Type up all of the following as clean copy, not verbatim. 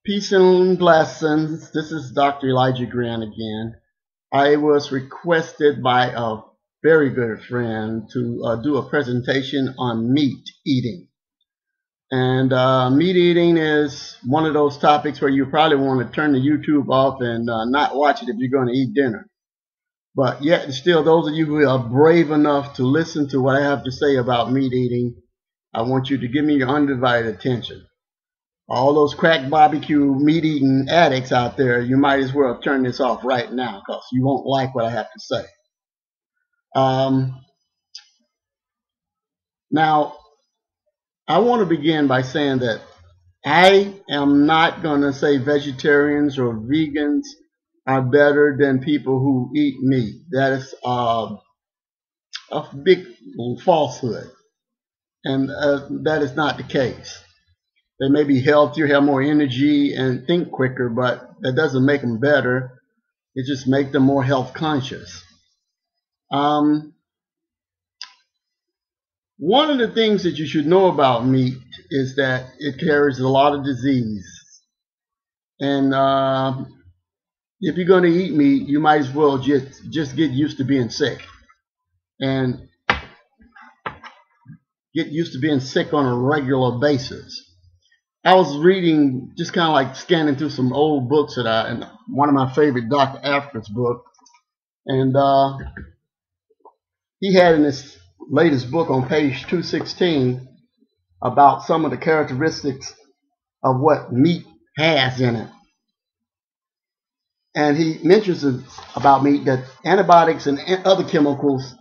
Peace and blessings. This is Dr. Elijah Grant again. I was requested by a very good friend to do a presentation on meat eating. And meat eating is one of those topics where you probably want to turn the YouTube off and not watch it if you're going to eat dinner. But yet, still, those of you who are brave enough to listen to what I have to say about meat eating, I want you to give me your undivided attention. All those crack barbecue meat eating addicts out there, you might as well turn this off right now because you won't like what I have to say. Now, I want to begin by saying that I am not going to say vegetarians or vegans are better than people who eat meat. That is a big falsehood, and that is not the case. They may be healthier, have more energy, and think quicker, but that doesn't make them better. It just makes them more health conscious. One of the things that you should know about meat is that it carries a lot of disease. And if you're going to eat meat, you might as well just get used to being sick. And get used to being sick on a regular basis. I was reading, just kind of like scanning through some old books and one of my favorite Dr. Africa's book, and he had in his latest book on page 216 about some of the characteristics of what meat has in it. And he mentions about meat that antibiotics and other chemicals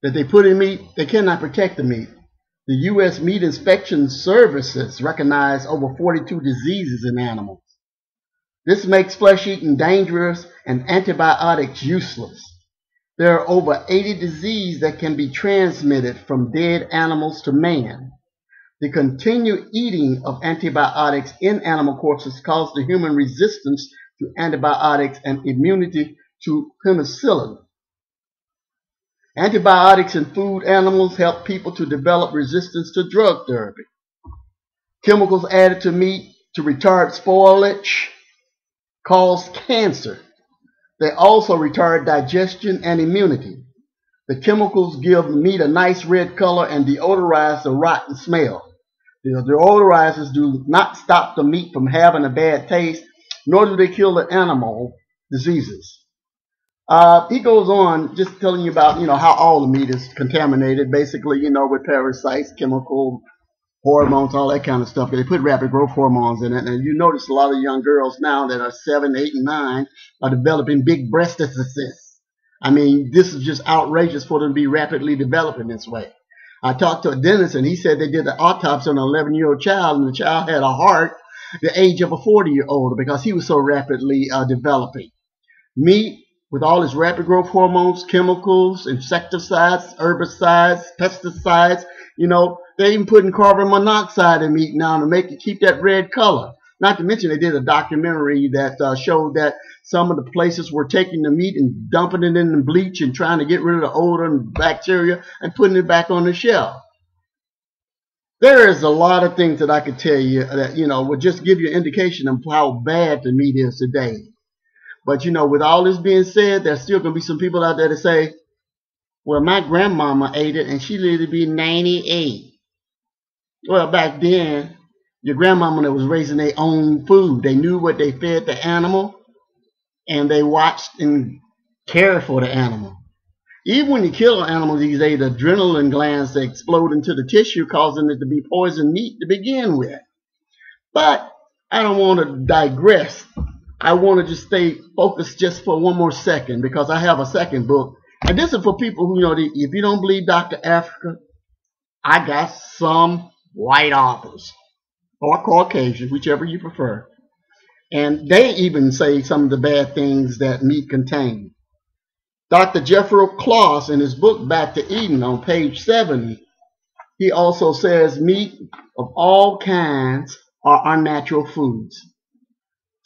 that they put in meat, they cannot protect the meat. The U.S. Meat Inspection Services recognize over 42 diseases in animals. This makes flesh eating dangerous and antibiotics useless. There are over 80 diseases that can be transmitted from dead animals to man. The continued eating of antibiotics in animal corpses causes the human resistance to antibiotics and immunity to penicillin. Antibiotics in food animals help people to develop resistance to drug therapy. Chemicals added to meat to retard spoilage cause cancer. They also retard digestion and immunity. The chemicals give the meat a nice red color and deodorize the rotten smell. The deodorizers do not stop the meat from having a bad taste, nor do they kill the animal diseases. He goes on just telling you about, how all the meat is contaminated, basically, with parasites, chemical hormones, all that kind of stuff. They put rapid growth hormones in it. And you notice a lot of young girls now that are 7, 8, and 9 are developing big breastitis. I mean, this is just outrageous for them to be rapidly developing this way. I talked to a dentist, and he said they did an autopsy on an 11-year-old child, and the child had a heart the age of a 40-year-old because he was so rapidly developing. Meat, with all its rapid growth hormones, chemicals, insecticides, herbicides, pesticides, they're even putting carbon monoxide in meat now to keep that red color. Not to mention they did a documentary that showed that some of the places were taking the meat and dumping it in the bleach and trying to get rid of the odor and bacteria and putting it back on the shelf. There is a lot of things that I could tell you that, would just give you an indication of how bad the meat is today. But, with all this being said, there's still going to be some people out there that say, well, my grandmama ate it and she lived to be 98. Well, back then, your grandmama that was raising their own food, they knew what they fed the animal, and they watched and cared for the animal. Even when you kill an animal these days, the adrenaline glands that explode into the tissue, causing it to be poisoned meat to begin with. But I don't want to digress. I want to just stay focused just for one more second because I have a second book. And this is for people who, if you don't believe Dr. Africa, I got some white authors or Caucasian, whichever you prefer. And they even say some of the bad things that meat contains. Dr. Jeffrey Klaus, in his book Back to Eden on page 70, he also says meat of all kinds are unnatural foods.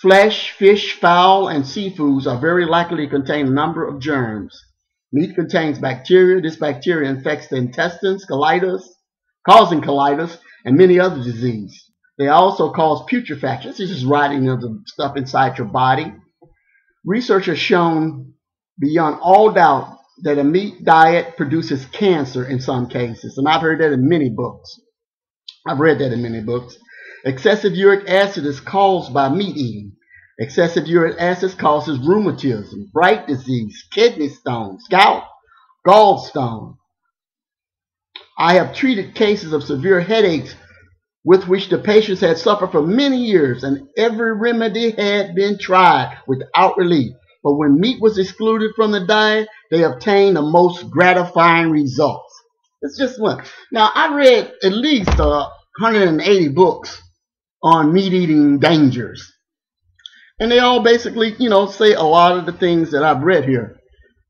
Flesh, fish, fowl, and seafoods are very likely to contain a number of germs. Meat contains bacteria. This bacteria infects the intestines, causing colitis, and many other diseases. They also cause putrefaction. This is rotting of the stuff inside your body. Research has shown beyond all doubt that a meat diet produces cancer in some cases. And I've heard that in many books. I've read that in many books. Excessive uric acid is caused by meat eating. Excessive uric acid causes rheumatism, Bright disease, kidney stones, gout, gallstone. I have treated cases of severe headaches with which the patients had suffered for many years, and every remedy had been tried without relief. But when meat was excluded from the diet, they obtained the most gratifying results. It's just one. Now, I read at least 180 books on meat eating dangers. And they all basically, say a lot of the things that I've read here.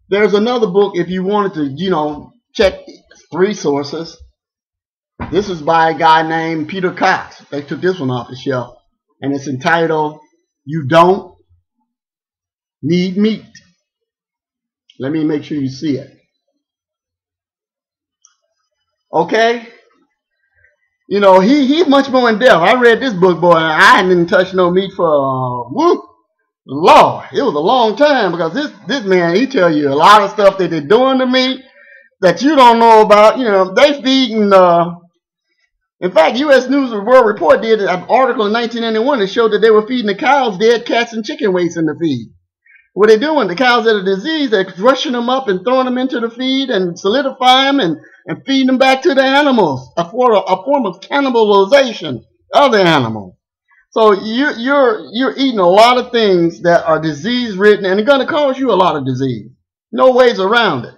There's another book if you wanted to, check 3 sources. This is by a guy named Peter Cox. They took this one off the shelf. And it's entitled, You Don't Need Meat. Let me make sure you see it. Okay? He's much more in depth. I read this book, boy, and I hadn't touched no meat for, Lord, it was a long time, because this man, he tell you a lot of stuff that they're doing to me that you don't know about. They feeding, in fact, U.S. News and World Report did an article in 1991 that showed that they were feeding the cows dead cats and chicken waste in the feed. What they're doing, the cows that are diseased, they're crushing them up and throwing them into the feed and solidifying them and feeding them back to the animals, a form of cannibalization of the animal. So you're eating a lot of things that are disease-ridden, and they're going to cause you a lot of disease. No ways around it.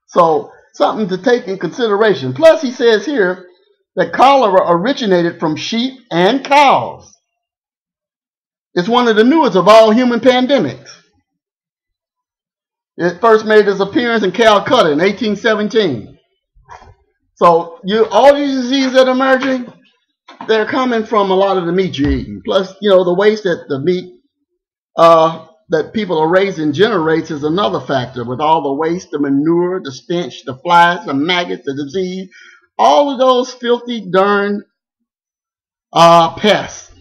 So something to take in consideration. Plus, he says here that cholera originated from sheep and cows. It's one of the newest of all human pandemics. It first made its appearance in Calcutta in 1817. So all these diseases that are emerging, they're coming from a lot of the meat you're eating. Plus, the waste that the meat that people are raising generates is another factor, with all the waste, the manure, the stench, the flies, the maggots, the disease, all of those filthy, darn pests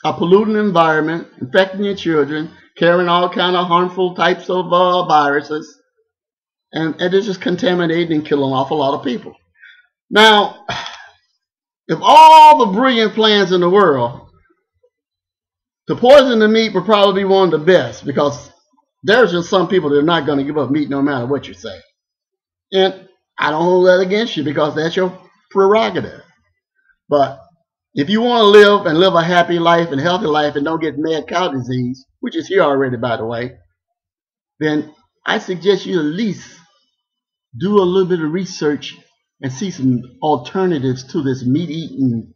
are polluting the environment, infecting your children, carrying all kind of harmful types of viruses, and they're just contaminating and killing off a lot of people. Now, if all the brilliant plans in the world, to poison the meat would probably be one of the best, because there's just some people that are not going to give up meat no matter what you say. And I don't hold that against you, because that's your prerogative. But if you want to live and live a happy life and healthy life and don't get mad cow disease, which is here already, by the way, then I suggest you at least do a little bit of research and see some alternatives to this meat-eating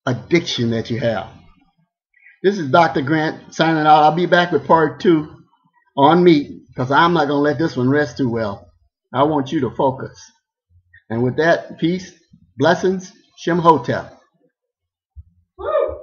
addiction that you have. This is Dr. Grant signing out. I'll be back with part 2 on meat, because I'm not going to let this one rest too well. I want you to focus. And with that, peace, blessings, Shem Hotep. Woo!